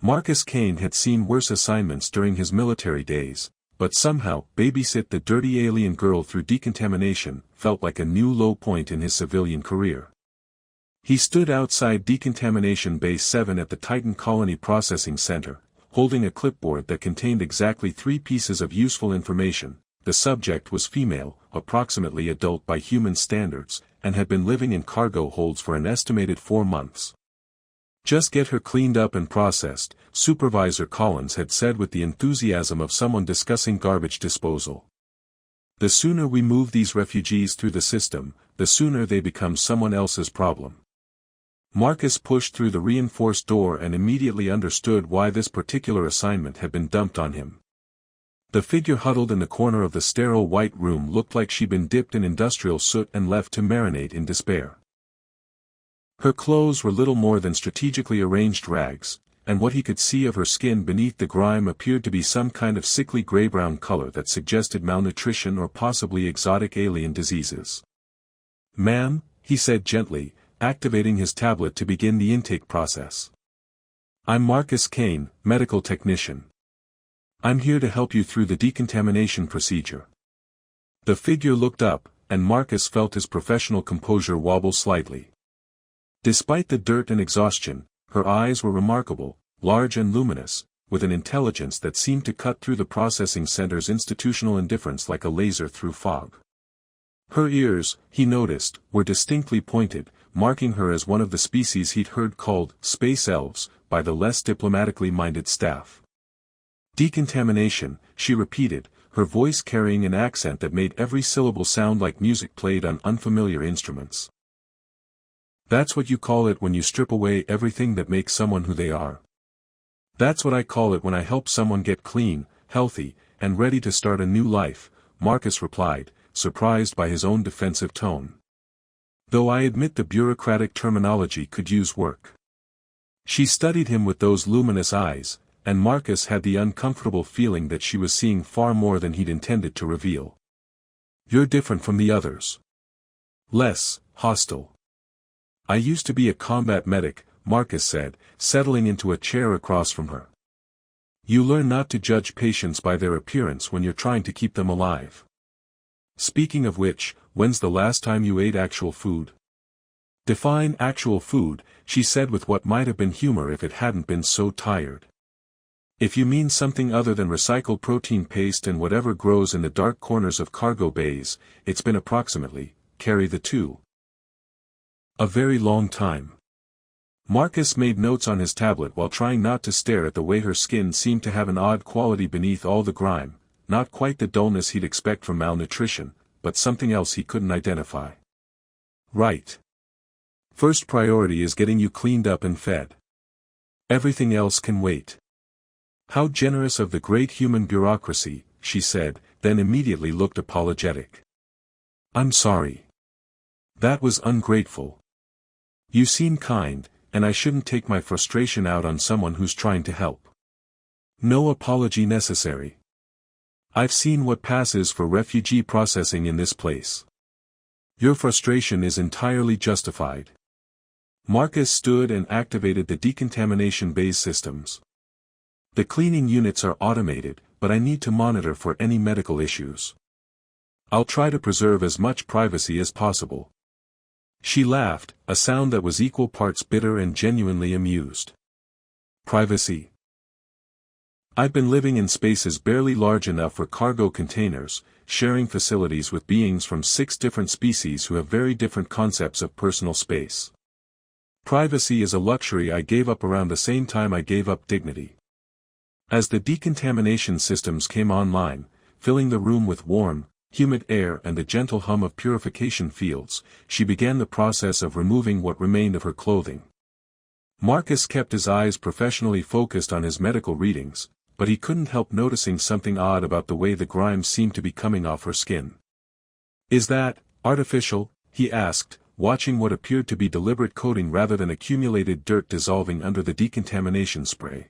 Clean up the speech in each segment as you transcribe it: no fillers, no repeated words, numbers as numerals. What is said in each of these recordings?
Marcus Kane had seen worse assignments during his military days, but somehow, babysit the dirty alien girl through decontamination felt like a new low point in his civilian career. He stood outside Decontamination Base 7 at the Titan Colony Processing Center, holding a clipboard that contained exactly 3 pieces of useful information. The subject was female, approximately adult by human standards, and had been living in cargo holds for an estimated 4 months. "Just get her cleaned up and processed," Supervisor Collins had said with the enthusiasm of someone discussing garbage disposal. "The sooner we move these refugees through the system, the sooner they become someone else's problem." Marcus pushed through the reinforced door and immediately understood why this particular assignment had been dumped on him. The figure huddled in the corner of the sterile white room looked like she'd been dipped in industrial soot and left to marinate in despair. Her clothes were little more than strategically arranged rags, and what he could see of her skin beneath the grime appeared to be some kind of sickly gray-brown color that suggested malnutrition or possibly exotic alien diseases. "Ma'am," he said gently, activating his tablet to begin the intake process. "I'm Marcus Kane, medical technician. I'm here to help you through the decontamination procedure." The figure looked up, and Marcus felt his professional composure wobble slightly. Despite the dirt and exhaustion, her eyes were remarkable, large and luminous, with an intelligence that seemed to cut through the processing center's institutional indifference like a laser through fog. Her ears, he noticed, were distinctly pointed, marking her as one of the species he'd heard called space elves by the less diplomatically minded staff. "Decontamination," she repeated, her voice carrying an accent that made every syllable sound like music played on unfamiliar instruments. "That's what you call it when you strip away everything that makes someone who they are." "That's what I call it when I help someone get clean, healthy, and ready to start a new life," Marcus replied, surprised by his own defensive tone. "Though I admit the bureaucratic terminology could use work." She studied him with those luminous eyes, and Marcus had the uncomfortable feeling that she was seeing far more than he'd intended to reveal. "You're different from the others. Less hostile." "I used to be a combat medic," Marcus said, settling into a chair across from her. "You learn not to judge patients by their appearance when you're trying to keep them alive. Speaking of which, when's the last time you ate actual food?" "Define actual food," she said with what might have been humor if it hadn't been so tired. "If you mean something other than recycled protein paste and whatever grows in the dark corners of cargo bays, it's been approximately, carry the 2. A very long time." Marcus made notes on his tablet while trying not to stare at the way her skin seemed to have an odd quality beneath all the grime, not quite the dullness he'd expect from malnutrition, but something else he couldn't identify. "Right. First priority is getting you cleaned up and fed. Everything else can wait." "How generous of the great human bureaucracy," she said, then immediately looked apologetic. "I'm sorry. That was ungrateful. You seem kind, and I shouldn't take my frustration out on someone who's trying to help." "No apology necessary. I've seen what passes for refugee processing in this place. Your frustration is entirely justified." Marcus stood and activated the decontamination base systems. "The cleaning units are automated, but I need to monitor for any medical issues. I'll try to preserve as much privacy as possible." She laughed, a sound that was equal parts bitter and genuinely amused. "Privacy? I've been living in spaces barely large enough for cargo containers, sharing facilities with beings from 6 different species who have very different concepts of personal space. Privacy is a luxury I gave up around the same time I gave up dignity." As the decontamination systems came online, filling the room with warm, humid air and the gentle hum of purification fields, she began the process of removing what remained of her clothing. Marcus kept his eyes professionally focused on his medical readings, but he couldn't help noticing something odd about the way the grime seemed to be coming off her skin. "Is that artificial?" he asked, watching what appeared to be deliberate coating rather than accumulated dirt dissolving under the decontamination spray.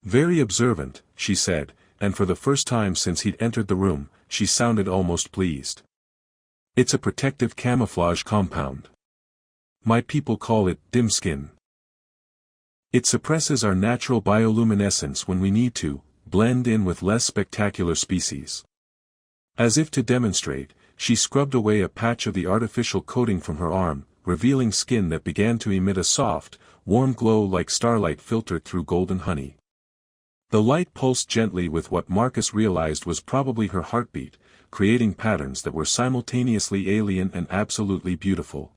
"Very observant," she said, and for the first time since he'd entered the room, she sounded almost pleased. "It's a protective camouflage compound. My people call it dim skin." It suppresses our natural bioluminescence when we need to blend in with less spectacular species. As if to demonstrate, she scrubbed away a patch of the artificial coating from her arm, revealing skin that began to emit a soft, warm glow like starlight filtered through golden honey. The light pulsed gently with what Marcus realized was probably her heartbeat, creating patterns that were simultaneously alien and absolutely beautiful.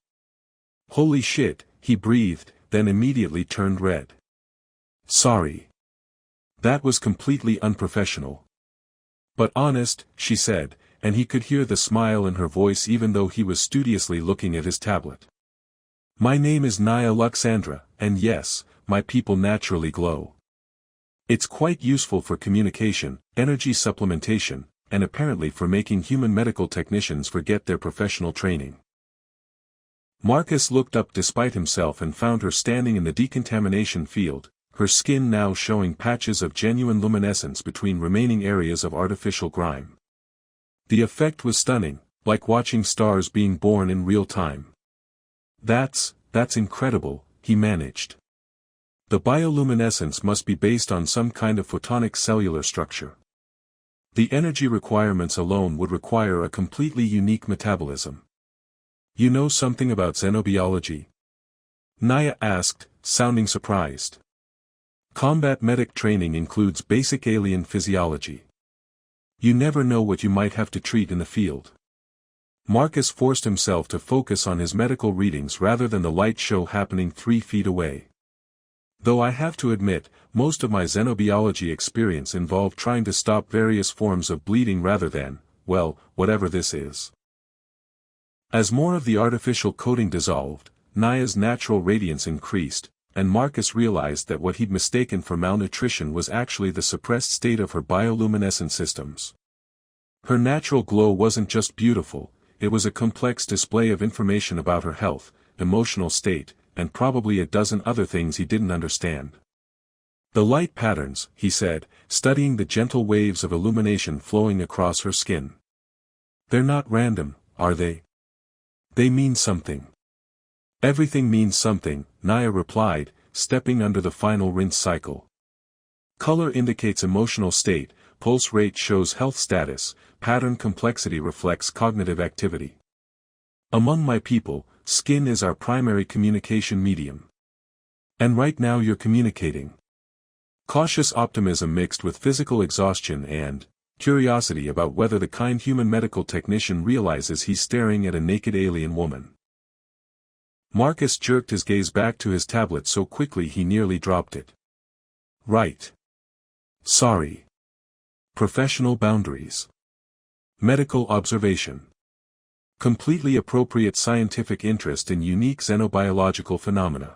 "Holy shit," he breathed, then immediately turned red. "Sorry. That was completely unprofessional." "But honest," she said, and he could hear the smile in her voice even though he was studiously looking at his tablet. "My name is Naia Lux'andra, and yes, my people naturally glow. It's quite useful for communication, energy supplementation, and apparently for making human medical technicians forget their professional training." Marcus looked up despite himself and found her standing in the decontamination field, her skin now showing patches of genuine luminescence between remaining areas of artificial grime. The effect was stunning, like watching stars being born in real time. That's incredible," he managed. "The bioluminescence must be based on some kind of photonic cellular structure. The energy requirements alone would require a completely unique metabolism." "You know something about xenobiology?" Naia asked, sounding surprised. "Combat medic training includes basic alien physiology. You never know what you might have to treat in the field." Marcus forced himself to focus on his medical readings rather than the light show happening 3 feet away. "Though I have to admit, most of my xenobiology experience involved trying to stop various forms of bleeding rather than, well, whatever this is." As more of the artificial coating dissolved, Naia's natural radiance increased, and Marcus realized that what he'd mistaken for malnutrition was actually the suppressed state of her bioluminescent systems. Her natural glow wasn't just beautiful, it was a complex display of information about her health, emotional state, and probably a dozen other things he didn't understand. "The light patterns," he said, studying the gentle waves of illumination flowing across her skin. "They're not random, are they? They mean something." "Everything means something," Naia replied, stepping under the final rinse cycle. "Color indicates emotional state, pulse rate shows health status, pattern complexity reflects cognitive activity. Among my people, skin is our primary communication medium. And right now you're communicating." Cautious optimism mixed with physical exhaustion and curiosity about whether the kind human medical technician realizes he's staring at a naked alien woman. Marcus jerked his gaze back to his tablet so quickly he nearly dropped it. "Right. Sorry. Professional boundaries. Medical observation. Completely appropriate scientific interest in unique xenobiological phenomena."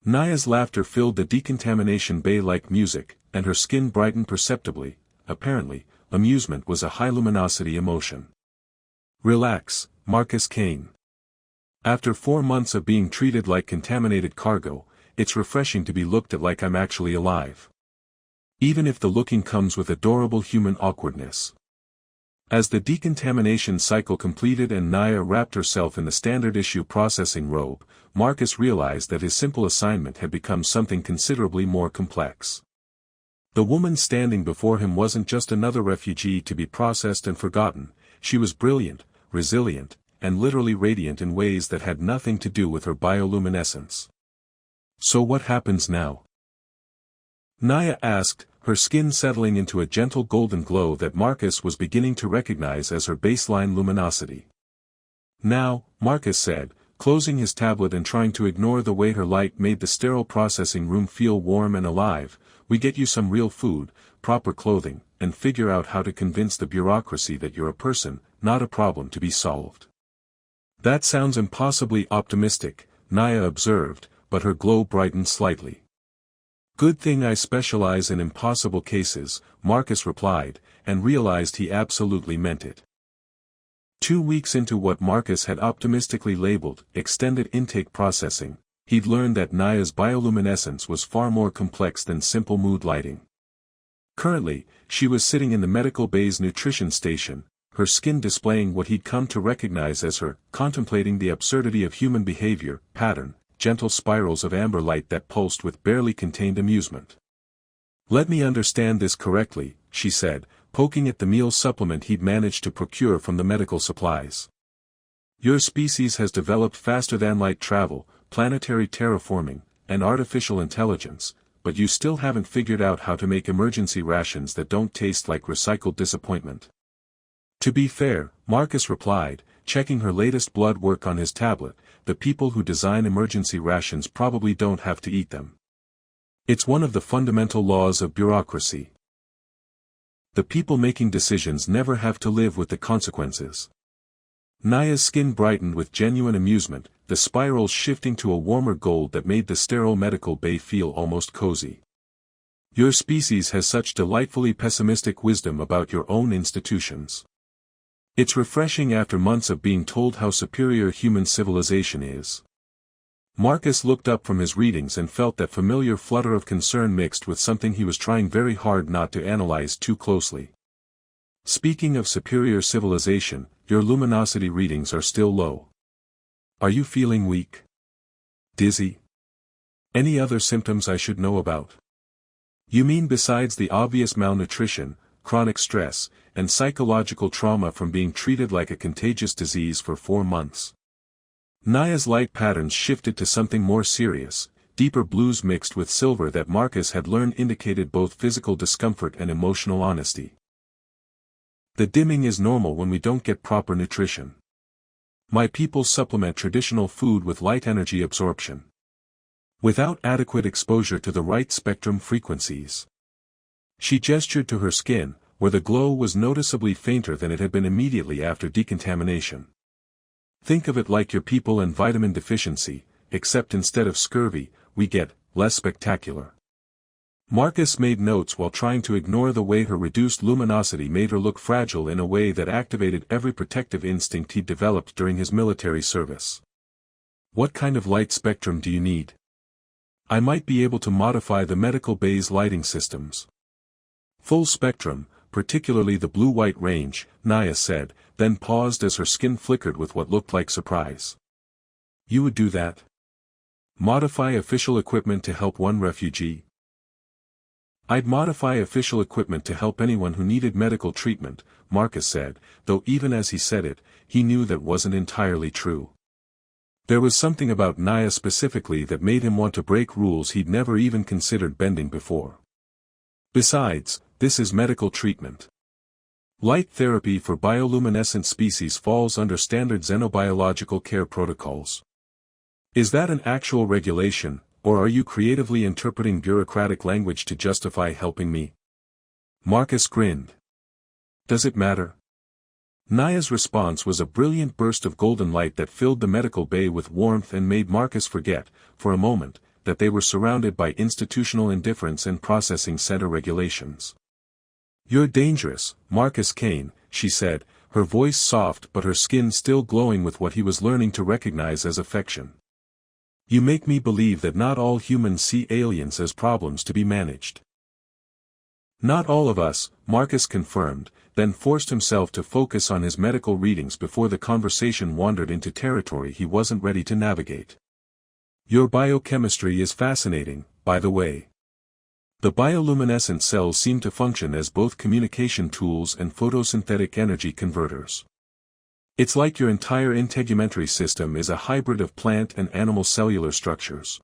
Naia's laughter filled the decontamination bay like music, and her skin brightened perceptibly. Apparently, amusement was a high-luminosity emotion. "Relax, Marcus Kane. After 4 months of being treated like contaminated cargo, it's refreshing to be looked at like I'm actually alive. Even if the looking comes with adorable human awkwardness." As the decontamination cycle completed and Naia wrapped herself in the standard issue processing robe, Marcus realized that his simple assignment had become something considerably more complex. The woman standing before him wasn't just another refugee to be processed and forgotten, she was brilliant, resilient, and literally radiant in ways that had nothing to do with her bioluminescence. "So what happens now?" Naia asked, her skin settling into a gentle golden glow that Marcus was beginning to recognize as her baseline luminosity. "Now," Marcus said, closing his tablet and trying to ignore the way her light made the sterile processing room feel warm and alive, "we get you some real food, proper clothing, and figure out how to convince the bureaucracy that you're a person, not a problem to be solved." "That sounds impossibly optimistic," Naia observed, but her glow brightened slightly. "Good thing I specialize in impossible cases," Marcus replied, and realized he absolutely meant it. 2 weeks into what Marcus had optimistically labeled extended intake processing, he'd learned that Naia's bioluminescence was far more complex than simple mood lighting. Currently, she was sitting in the medical bay's nutrition station, her skin displaying what he'd come to recognize as her, contemplating the absurdity of human behavior, pattern, gentle spirals of amber light that pulsed with barely contained amusement. "Let me understand this correctly," she said, poking at the meal supplement he'd managed to procure from the medical supplies. "Your species has developed faster-than-light travel, planetary terraforming, and artificial intelligence, but you still haven't figured out how to make emergency rations that don't taste like recycled disappointment." "To be fair," Marcus replied, checking her latest blood work on his tablet, "the people who design emergency rations probably don't have to eat them. It's one of the fundamental laws of bureaucracy. The people making decisions never have to live with the consequences." Naia's skin brightened with genuine amusement, the spirals shifting to a warmer gold that made the sterile medical bay feel almost cozy. "Your species has such delightfully pessimistic wisdom about your own institutions. It's refreshing after months of being told how superior human civilization is." Marcus looked up from his readings and felt that familiar flutter of concern mixed with something he was trying very hard not to analyze too closely. "Speaking of superior civilization, your luminosity readings are still low. Are you feeling weak? Dizzy? Any other symptoms I should know about?" "You mean besides the obvious malnutrition, chronic stress, and psychological trauma from being treated like a contagious disease for 4 months?" Naia's light patterns shifted to something more serious, deeper blues mixed with silver that Marcus had learned indicated both physical discomfort and emotional honesty. "The dimming is normal when we don't get proper nutrition. My people supplement traditional food with light energy absorption. Without adequate exposure to the right spectrum frequencies." She gestured to her skin, where the glow was noticeably fainter than it had been immediately after decontamination. "Think of it like your people and vitamin deficiency, except instead of scurvy, we get less spectacular." Marcus made notes while trying to ignore the way her reduced luminosity made her look fragile in a way that activated every protective instinct he'd developed during his military service. "What kind of light spectrum do you need? I might be able to modify the medical bay's lighting systems." "Full spectrum, particularly the blue-white range," Naia said, then paused as her skin flickered with what looked like surprise. "You would do that? Modify official equipment to help one refugee?" "I'd modify official equipment to help anyone who needed medical treatment," Marcus said, though even as he said it, he knew that wasn't entirely true. There was something about Naia specifically that made him want to break rules he'd never even considered bending before. "Besides, this is medical treatment. Light therapy for bioluminescent species falls under standard xenobiological care protocols. Is that an actual regulation, or are you creatively interpreting bureaucratic language to justify helping me?" Marcus grinned. "Does it matter?" Naia's response was a brilliant burst of golden light that filled the medical bay with warmth and made Marcus forget, for a moment, that they were surrounded by institutional indifference and processing center regulations. "You're dangerous, Marcus Kane," she said, her voice soft but her skin still glowing with what he was learning to recognize as affection. "You make me believe that not all humans see aliens as problems to be managed." "Not all of us," Marcus confirmed, then forced himself to focus on his medical readings before the conversation wandered into territory he wasn't ready to navigate. "Your biochemistry is fascinating, by the way. The bioluminescent cells seem to function as both communication tools and photosynthetic energy converters. It's like your entire integumentary system is a hybrid of plant and animal cellular structures."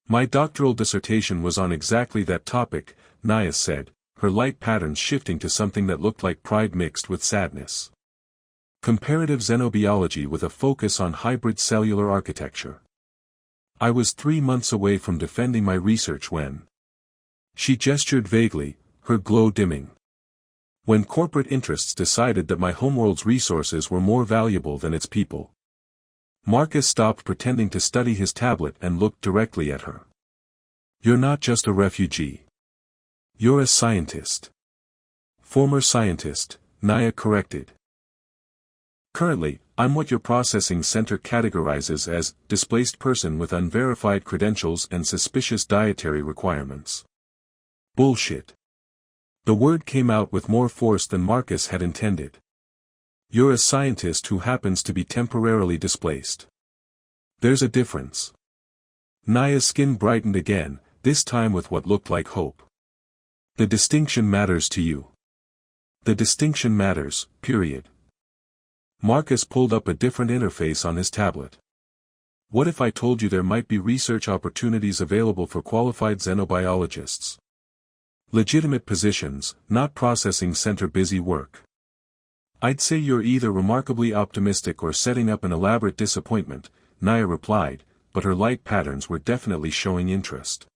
"My doctoral dissertation was on exactly that topic," Naia said, her light patterns shifting to something that looked like pride mixed with sadness. "Comparative xenobiology with a focus on hybrid cellular architecture. I was 3 months away from defending my research when..." She gestured vaguely, her glow dimming. "When corporate interests decided that my homeworld's resources were more valuable than its people." Marcus stopped pretending to study his tablet and looked directly at her. "You're not just a refugee. You're a scientist." "Former scientist," Naia corrected. "Currently, I'm what your processing center categorizes as displaced person with unverified credentials and suspicious dietary requirements." "Bullshit." The word came out with more force than Marcus had intended. "You're a scientist who happens to be temporarily displaced. There's a difference." Naia's skin brightened again, this time with what looked like hope. The distinction matters to you. The distinction matters, period. Marcus pulled up a different interface on his tablet. What if I told you there might be research opportunities available for qualified xenobiologists? Legitimate positions, not processing center busy work. I'd say you're either remarkably optimistic or setting up an elaborate disappointment, Naia replied, but her light patterns were definitely showing interest.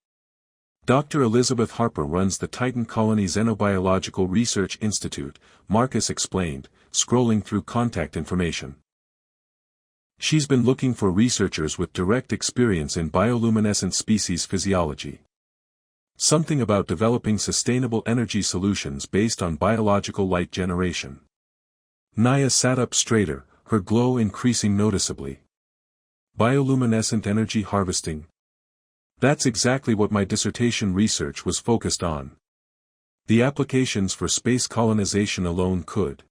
Dr. Elizabeth Harper runs the Titan Colony Xenobiological Research Institute, Marcus explained, scrolling through contact information. She's been looking for researchers with direct experience in bioluminescent species physiology. Something about developing sustainable energy solutions based on biological light generation. Naia sat up straighter, her glow increasing noticeably. Bioluminescent energy harvesting. That's exactly what my dissertation research was focused on. The applications for space colonization alone could.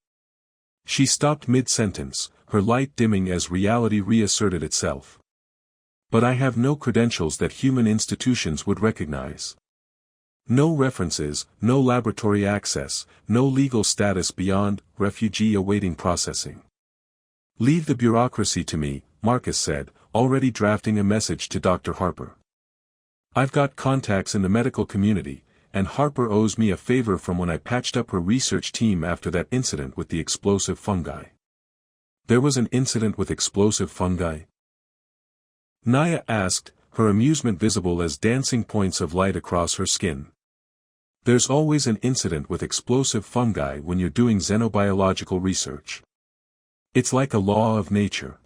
She stopped mid-sentence, her light dimming as reality reasserted itself. But I have no credentials that human institutions would recognize. No references, no laboratory access, no legal status beyond refugee awaiting processing. Leave the bureaucracy to me, Marcus said, already drafting a message to Dr. Harper. I've got contacts in the medical community, and Harper owes me a favor from when I patched up her research team after that incident with the explosive fungi. There was an incident with explosive fungi? Naia asked, her amusement visible as dancing points of light across her skin. There's always an incident with explosive fungi when you're doing xenobiological research. It's like a law of nature.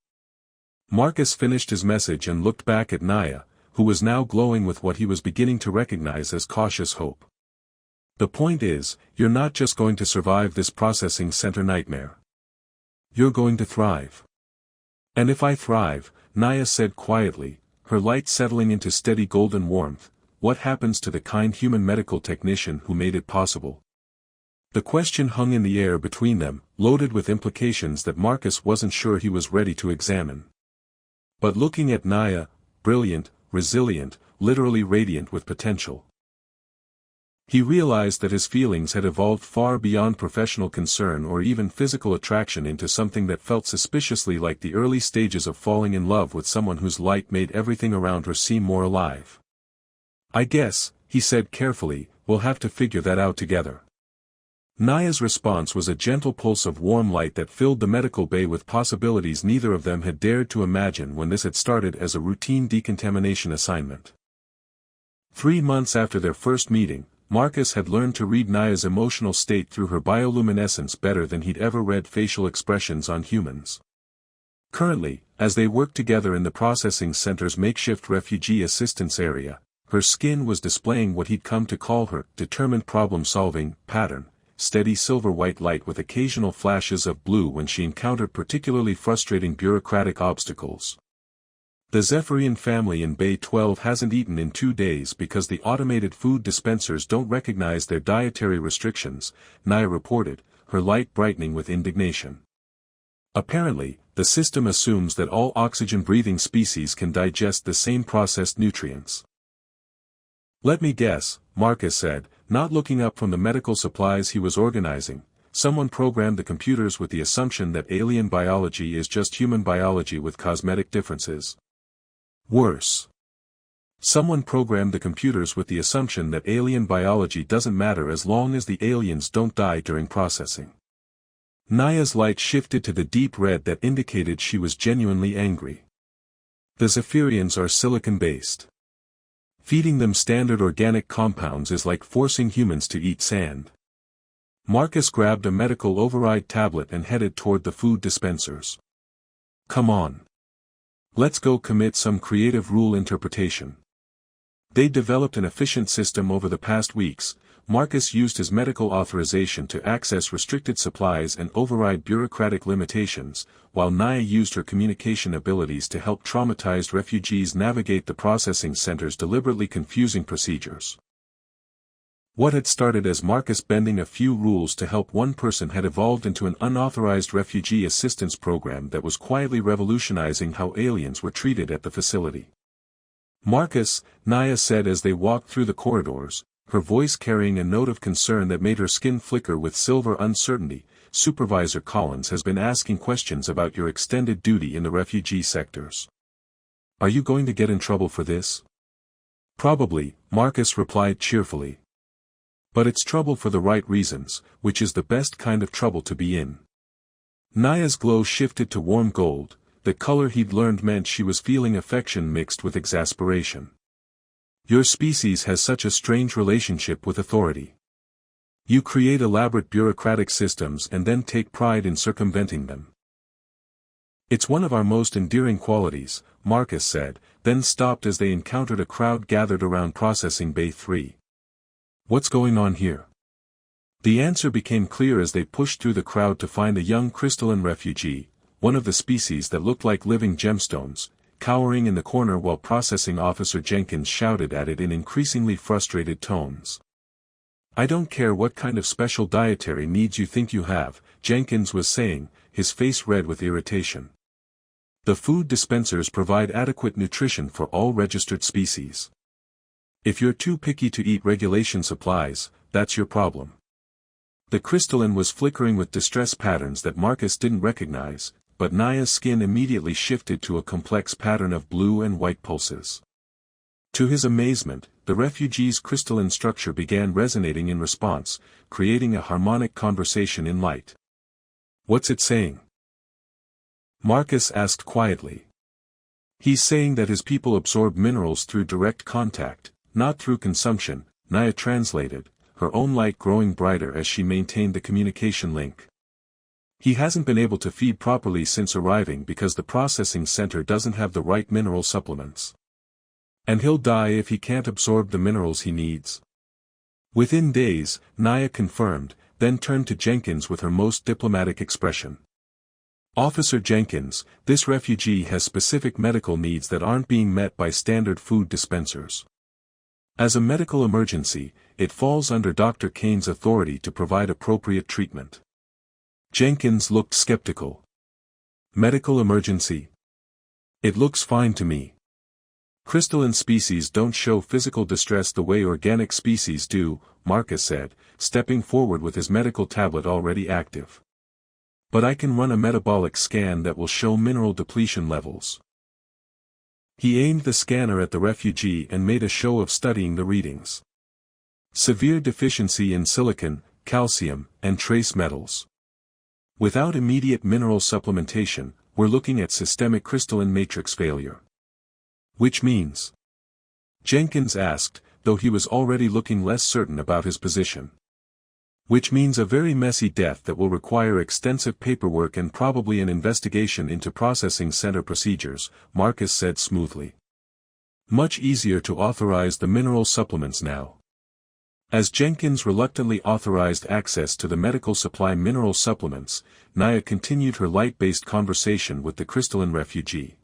Marcus finished his message and looked back at Naia, who was now glowing with what he was beginning to recognize as cautious hope. The point is, you're not just going to survive this processing center nightmare. You're going to thrive. And if I thrive, Naia said quietly, her light settling into steady golden warmth, what happens to the kind human medical technician who made it possible? The question hung in the air between them, loaded with implications that Marcus wasn't sure he was ready to examine. But looking at Naia, brilliant, resilient, literally radiant with potential. He realized that his feelings had evolved far beyond professional concern or even physical attraction into something that felt suspiciously like the early stages of falling in love with someone whose light made everything around her seem more alive. I guess, he said carefully, we'll have to figure that out together. Naia's response was a gentle pulse of warm light that filled the medical bay with possibilities neither of them had dared to imagine when this had started as a routine decontamination assignment. 3 months after their first meeting, Marcus had learned to read Naia's emotional state through her bioluminescence better than he'd ever read facial expressions on humans. Currently, as they worked together in the processing center's makeshift refugee assistance area, her skin was displaying what he'd come to call her determined problem-solving pattern, steady silver-white light with occasional flashes of blue when she encountered particularly frustrating bureaucratic obstacles. The Zephyrian family in Bay 12 hasn't eaten in 2 days because the automated food dispensers don't recognize their dietary restrictions, Naia reported, her light brightening with indignation. Apparently, the system assumes that all oxygen-breathing species can digest the same processed nutrients. Let me guess, Marcus said, not looking up from the medical supplies he was organizing. Someone programmed the computers with the assumption that alien biology is just human biology with cosmetic differences. Worse. Someone programmed the computers with the assumption that alien biology doesn't matter as long as the aliens don't die during processing. Naia's light shifted to the deep red that indicated she was genuinely angry. The Zephyrians are silicon-based. Feeding them standard organic compounds is like forcing humans to eat sand. Marcus grabbed a medical override tablet and headed toward the food dispensers. Come on. Let's go commit some creative rule interpretation. They developed an efficient system over the past weeks. Marcus used his medical authorization to access restricted supplies and override bureaucratic limitations, while Naia used her communication abilities to help traumatized refugees navigate the processing center's deliberately confusing procedures. What had started as Marcus bending a few rules to help one person had evolved into an unauthorized refugee assistance program that was quietly revolutionizing how aliens were treated at the facility. Marcus, Naia said as they walked through the corridors, her voice carrying a note of concern that made her skin flicker with silver uncertainty. Supervisor Collins has been asking questions about your extended duty in the refugee sectors. Are you going to get in trouble for this? Probably, Marcus replied cheerfully. But it's trouble for the right reasons, which is the best kind of trouble to be in. Naia's glow shifted to warm gold, the color he'd learned meant she was feeling affection mixed with exasperation. Your species has such a strange relationship with authority. You create elaborate bureaucratic systems and then take pride in circumventing them. It's one of our most endearing qualities, Marcus said, then stopped as they encountered a crowd gathered around processing Bay 3. What's going on here? The answer became clear as they pushed through the crowd to find a young crystalline refugee, one of the species that looked like living gemstones, cowering in the corner while Processing Officer Jenkins shouted at it in increasingly frustrated tones. I don't care what kind of special dietary needs you think you have, Jenkins was saying, his face red with irritation. The food dispensers provide adequate nutrition for all registered species. If you're too picky to eat regulation supplies, that's your problem. The crystalline was flickering with distress patterns that Marcus didn't recognize, but Naia's skin immediately shifted to a complex pattern of blue and white pulses. To his amazement, the refugee's crystalline structure began resonating in response, creating a harmonic conversation in light. What's it saying? Marcus asked quietly. He's saying that his people absorb minerals through direct contact, not through consumption, Naia translated, her own light growing brighter as she maintained the communication link. He hasn't been able to feed properly since arriving because the processing center doesn't have the right mineral supplements. And he'll die if he can't absorb the minerals he needs. Within days, Naia confirmed, then turned to Jenkins with her most diplomatic expression. Officer Jenkins, this refugee has specific medical needs that aren't being met by standard food dispensers. As a medical emergency, it falls under Dr. Kane's authority to provide appropriate treatment. Jenkins looked skeptical. Medical emergency? It looks fine to me. Crystalline species don't show physical distress the way organic species do, Marcus said, stepping forward with his medical tablet already active. But I can run a metabolic scan that will show mineral depletion levels. He aimed the scanner at the refugee and made a show of studying the readings. Severe deficiency in silicon, calcium, and trace metals. Without immediate mineral supplementation, we're looking at systemic crystalline matrix failure. Which means? Jenkins asked, though he was already looking less certain about his position. Which means a very messy death that will require extensive paperwork and probably an investigation into processing center procedures, Marcus said smoothly. Much easier to authorize the mineral supplements now. As Jenkins reluctantly authorized access to the medical supply mineral supplements, Naia continued her light-based conversation with the crystalline refugee.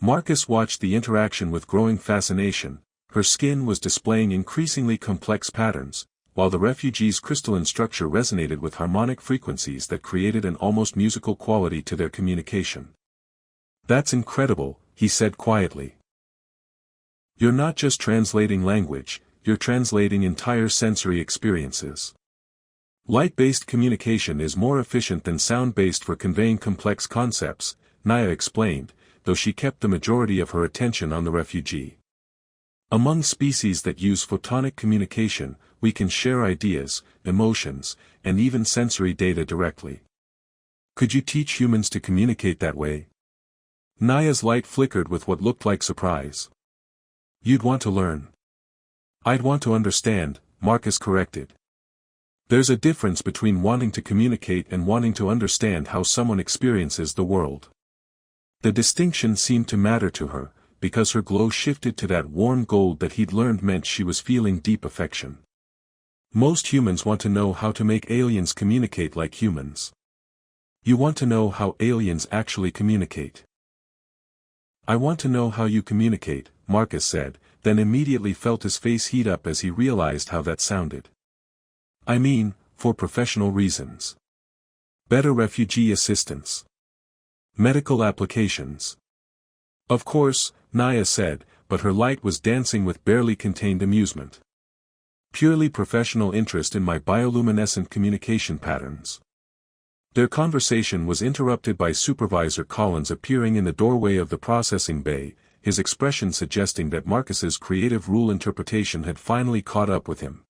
Marcus watched the interaction with growing fascination. Her skin was displaying increasingly complex patterns, while the refugee's crystalline structure resonated with harmonic frequencies that created an almost musical quality to their communication. That's incredible, he said quietly. You're not just translating language, you're translating entire sensory experiences. Light-based communication is more efficient than sound-based for conveying complex concepts, Naia explained, though she kept the majority of her attention on the refugee. Among species that use photonic communication, we can share ideas, emotions, and even sensory data directly. Could you teach humans to communicate that way? Naia's light flickered with what looked like surprise. You'd want to learn. I'd want to understand, Marcus corrected. There's a difference between wanting to communicate and wanting to understand how someone experiences the world. The distinction seemed to matter to her, because her glow shifted to that warm gold that he'd learned meant she was feeling deep affection. Most humans want to know how to make aliens communicate like humans. You want to know how aliens actually communicate. I want to know how you communicate, Marcus said, then immediately felt his face heat up as he realized how that sounded. I mean, for professional reasons. Better refugee assistance. Medical applications. Of course, Naia said, but her light was dancing with barely contained amusement. Purely professional interest in my bioluminescent communication patterns. Their conversation was interrupted by Supervisor Collins appearing in the doorway of the processing bay, his expression suggesting that Marcus's creative rule interpretation had finally caught up with him.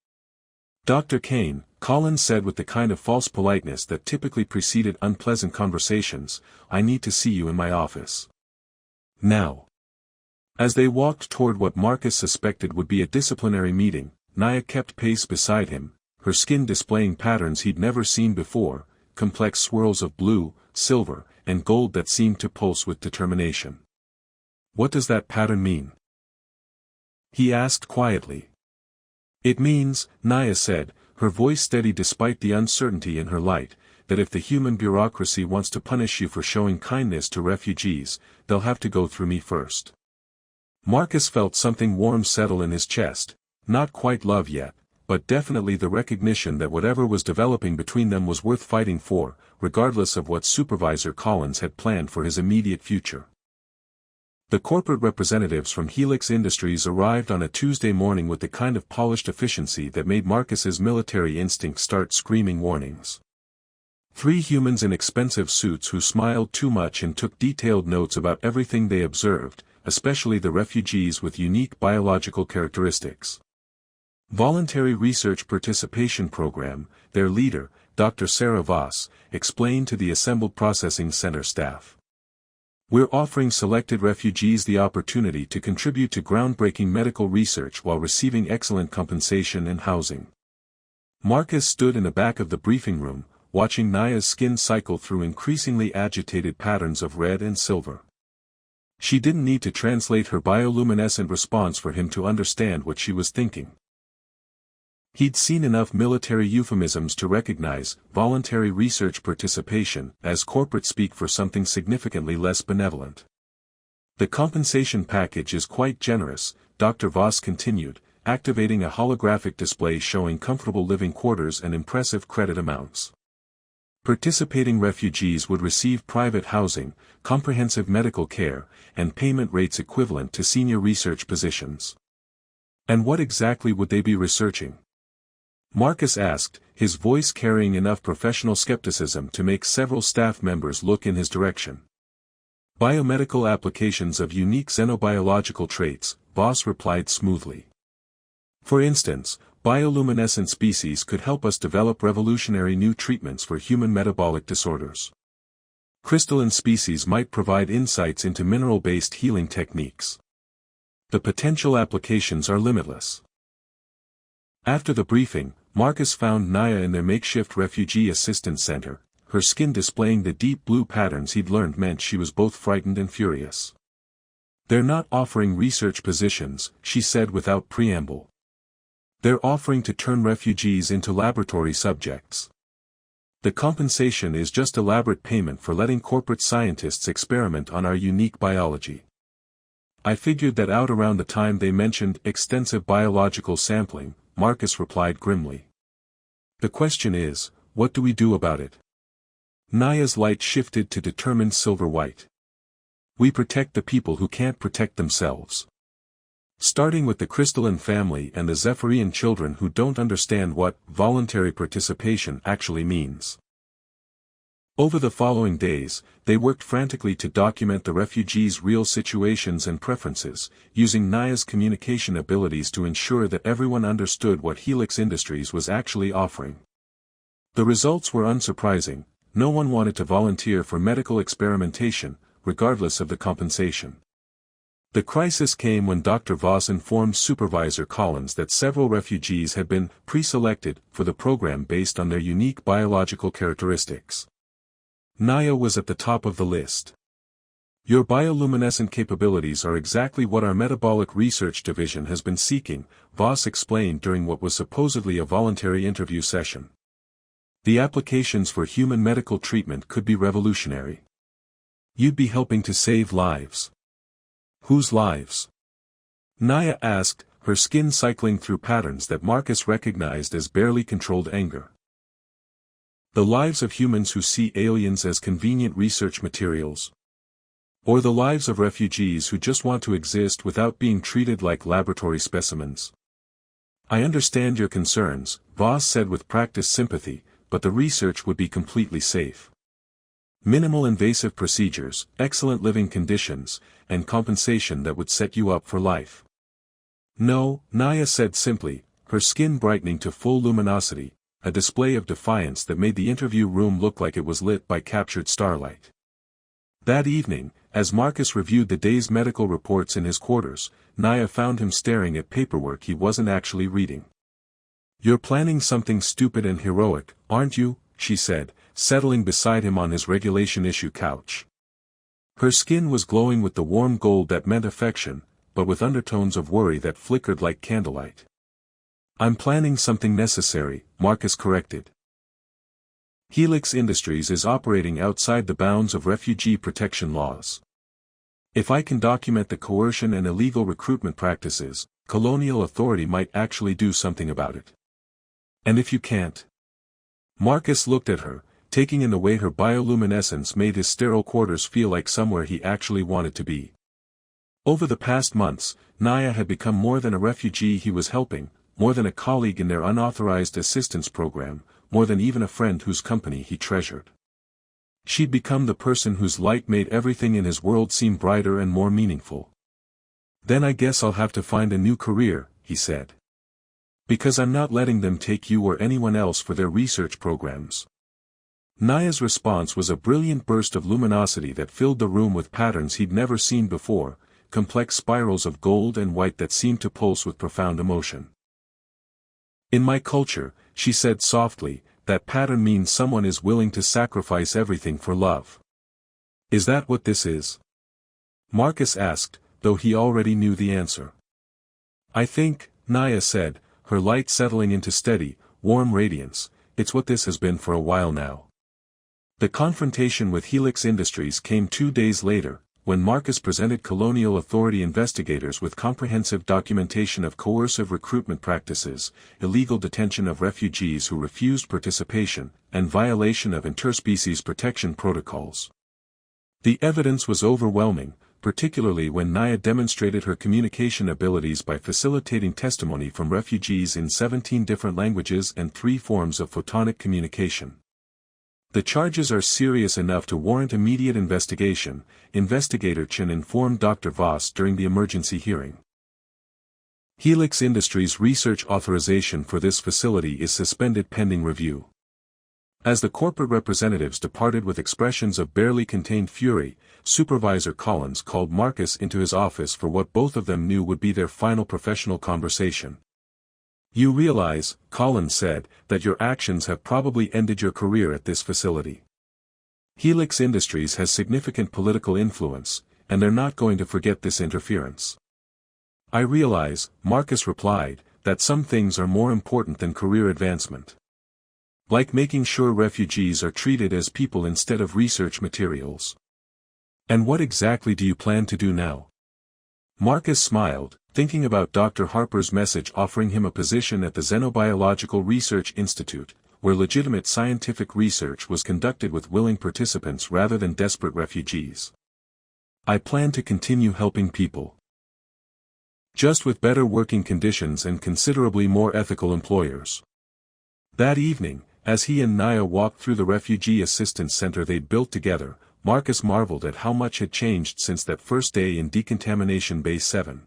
"Dr. Kane," Collins said with the kind of false politeness that typically preceded unpleasant conversations, "I need to see you in my office. Now." As they walked toward what Marcus suspected would be a disciplinary meeting, Naia kept pace beside him, her skin displaying patterns he'd never seen before, complex swirls of blue, silver, and gold that seemed to pulse with determination. "What does that pattern mean?" he asked quietly. "It means," Naia said, her voice steady despite the uncertainty in her light, "that if the human bureaucracy wants to punish you for showing kindness to refugees, they'll have to go through me first." Marcus felt something warm settle in his chest, not quite love yet, but definitely the recognition that whatever was developing between them was worth fighting for, regardless of what Supervisor Collins had planned for his immediate future. The corporate representatives from Helix Industries arrived on a Tuesday morning with the kind of polished efficiency that made Marcus's military instinct start screaming warnings. 3 humans in expensive suits who smiled too much and took detailed notes about everything they observed, especially the refugees with unique biological characteristics. Voluntary Research Participation Program, their leader, Dr. Sarah Voss, explained to the assembled processing center staff. "We're offering selected refugees the opportunity to contribute to groundbreaking medical research while receiving excellent compensation and housing." Marcus stood in the back of the briefing room, watching Naia's skin cycle through increasingly agitated patterns of red and silver. She didn't need to translate her bioluminescent response for him to understand what she was thinking. He'd seen enough military euphemisms to recognize voluntary research participation as corporate speak for something significantly less benevolent. "The compensation package is quite generous," Dr. Voss continued, activating a holographic display showing comfortable living quarters and impressive credit amounts. Participating refugees would receive private housing, comprehensive medical care, and payment rates equivalent to senior research positions. "And what exactly would they be researching?" Marcus asked, his voice carrying enough professional skepticism to make several staff members look in his direction. "Biomedical applications of unique xenobiological traits," Voss replied smoothly. "For instance, bioluminescent species could help us develop revolutionary new treatments for human metabolic disorders. Crystalline species might provide insights into mineral-based healing techniques. The potential applications are limitless." After the briefing, Marcus found Naia in their makeshift refugee assistance center, her skin displaying the deep blue patterns he'd learned meant she was both frightened and furious. "They're not offering research positions," she said without preamble. "They're offering to turn refugees into laboratory subjects. The compensation is just elaborate payment for letting corporate scientists experiment on our unique biology." "I figured that out around the time they mentioned extensive biological sampling," Marcus replied grimly. "The question is, what do we do about it?" Naia's light shifted to determined silver-white. "We protect the people who can't protect themselves. Starting with the crystalline family and the Zephyrian children who don't understand what voluntary participation actually means." Over the following days, they worked frantically to document the refugees' real situations and preferences, using Naia's communication abilities to ensure that everyone understood what Helix Industries was actually offering. The results were unsurprising. No one wanted to volunteer for medical experimentation, regardless of the compensation. The crisis came when Dr. Voss informed Supervisor Collins that several refugees had been pre-selected for the program based on their unique biological characteristics. Naia was at the top of the list. "Your bioluminescent capabilities are exactly what our metabolic research division has been seeking," Voss explained during what was supposedly a voluntary interview session. "The applications for human medical treatment could be revolutionary. You'd be helping to save lives." "Whose lives?" Naia asked, her skin cycling through patterns that Marcus recognized as barely controlled anger. "The lives of humans who see aliens as convenient research materials." Or the lives of refugees who just want to exist without being treated like laboratory specimens. I understand your concerns, Voss said with practiced sympathy, but the research would be completely safe. Minimal invasive procedures, excellent living conditions, and compensation that would set you up for life. No, Naia said simply, her skin brightening to full luminosity, a display of defiance that made the interview room look like it was lit by captured starlight. That evening, as Marcus reviewed the day's medical reports in his quarters, Naia found him staring at paperwork he wasn't actually reading. "You're planning something stupid and heroic, aren't you?" she said, settling beside him on his regulation-issue couch. Her skin was glowing with the warm gold that meant affection, but with undertones of worry that flickered like candlelight. "I'm planning something necessary," Marcus corrected. Helix Industries is operating outside the bounds of refugee protection laws. If I can document the coercion and illegal recruitment practices, colonial authority might actually do something about it. And if you can't? Marcus looked at her, taking in the way her bioluminescence made his sterile quarters feel like somewhere he actually wanted to be. Over the past months, Naia had become more than a refugee he was helping, more than a colleague in their unauthorized assistance program, more than even a friend whose company he treasured. She'd become the person whose light made everything in his world seem brighter and more meaningful. "Then I guess I'll have to find a new career," he said. "Because I'm not letting them take you or anyone else for their research programs." Naia's response was a brilliant burst of luminosity that filled the room with patterns he'd never seen before, complex spirals of gold and white that seemed to pulse with profound emotion. "In my culture," she said softly, "that pattern means someone is willing to sacrifice everything for love." "Is that what this is?" Marcus asked, though he already knew the answer. "I think," Naia said, her light settling into steady, warm radiance, "it's what this has been for a while now." The confrontation with Helix Industries came 2 days later, when Marcus presented colonial authority investigators with comprehensive documentation of coercive recruitment practices, illegal detention of refugees who refused participation, and violation of interspecies protection protocols. The evidence was overwhelming, particularly when Naia demonstrated her communication abilities by facilitating testimony from refugees in 17 different languages and 3 forms of photonic communication. "The charges are serious enough to warrant immediate investigation," Investigator Chen informed Dr. Voss during the emergency hearing. Helix Industries' research authorization for this facility is suspended pending review. As the corporate representatives departed with expressions of barely contained fury, Supervisor Collins called Marcus into his office for what both of them knew would be their final professional conversation. "You realize," Collins said, "that your actions have probably ended your career at this facility. Helix Industries has significant political influence, and they're not going to forget this interference." "I realize," Marcus replied, "that some things are more important than career advancement. Like making sure refugees are treated as people instead of research materials." "And what exactly do you plan to do now?" Marcus smiled, thinking about Dr. Harper's message offering him a position at the Xenobiological Research Institute, where legitimate scientific research was conducted with willing participants rather than desperate refugees. "I plan to continue helping people. Just with better working conditions and considerably more ethical employers." That evening, as he and Naia walked through the Refugee Assistance Center they'd built together, Marcus marveled at how much had changed since that first day in Decontamination Bay 7.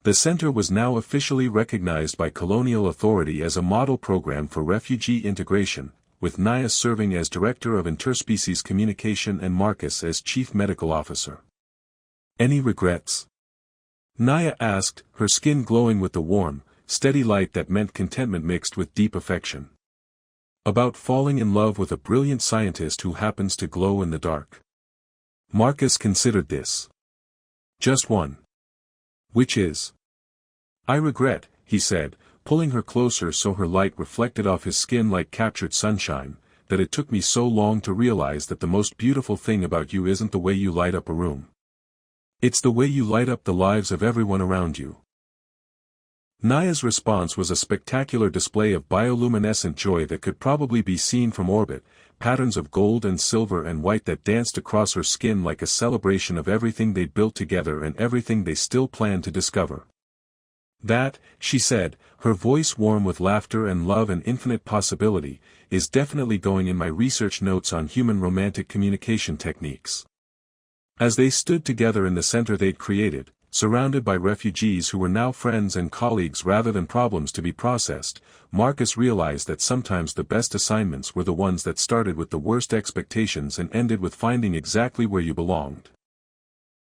The center was now officially recognized by colonial authority as a model program for refugee integration, with Naia serving as Director of Interspecies Communication and Marcus as Chief Medical Officer. "Any regrets?" Naia asked, her skin glowing with the warm, steady light that meant contentment mixed with deep affection. "About falling in love with a brilliant scientist who happens to glow in the dark." Marcus considered this. "Just one." "Which is?" "I regret," he said, pulling her closer so her light reflected off his skin like captured sunshine, "that it took me so long to realize that the most beautiful thing about you isn't the way you light up a room. It's the way you light up the lives of everyone around you." Naia's response was a spectacular display of bioluminescent joy that could probably be seen from orbit, patterns of gold and silver and white that danced across her skin like a celebration of everything they'd built together and everything they still planned to discover. That, she said, her voice warm with laughter and love and infinite possibility, is definitely going in my research notes on human romantic communication techniques. As they stood together in the center they'd created, surrounded by refugees who were now friends and colleagues rather than problems to be processed, Marcus realized that sometimes the best assignments were the ones that started with the worst expectations and ended with finding exactly where you belonged.